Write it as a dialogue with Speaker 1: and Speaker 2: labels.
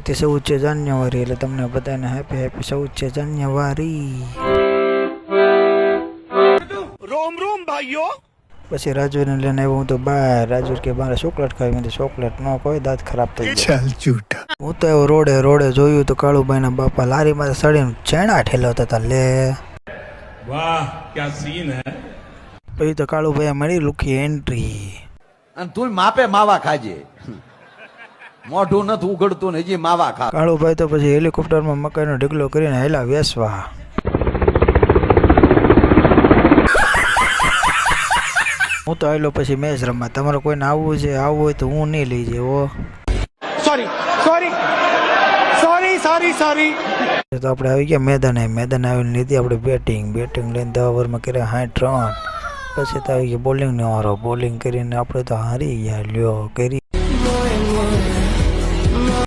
Speaker 1: હતી 14 જાન્યુઆરી એટલે તમને બધાને હેપી 14 જાન્યુઆરી।
Speaker 2: रोम रोम भाइयों।
Speaker 1: પછી રાજવીને લઈને આવ્યો હું તો બહાર। રાજવીર કે મારે ચોકલેટ ખાવી। મેં ચોકલેટ ન કોઈ દાંત ખરાબ થઈ ગયા।
Speaker 3: चल झूठा।
Speaker 1: હું તો એવો રોડે જોયું તો કાળુભાઈના બાપા લારીમાં સડીને છેણા ઠેલાવતા હતા લે।
Speaker 4: वाह क्या सीन है।
Speaker 1: પછી તો કાળુભાઈ મળી લુખી એન્ટ્રી।
Speaker 5: અને તું માપે માવા ખાજે, મોઢું નથી ઉઘડતું ને હજી માવા ખા।
Speaker 1: કાળુભાઈ તો પછી હેલિકોપ્ટરમાં મકાઈનો ઢગલો કરીને હેલા વેસવા। હું તો આવેલો પછી મેચ રમવા। તમારે કોઈને આવવું છે, આવવું હોય તો હું નહીં લઈ જાય।
Speaker 2: Sorry sorry sorry sorry sorry.
Speaker 1: તો આપણે આવી ગયા મેદાને। મેદાન આવીને લીધી આપણે બેટિંગ લઈને 10 ઓવરમાં કર્યા 60 રન। પછી તો આવી ગયા બોલિંગનો વારો। બોલિંગ કરીને આપણે તો હારી ગયા। લ્યો કરી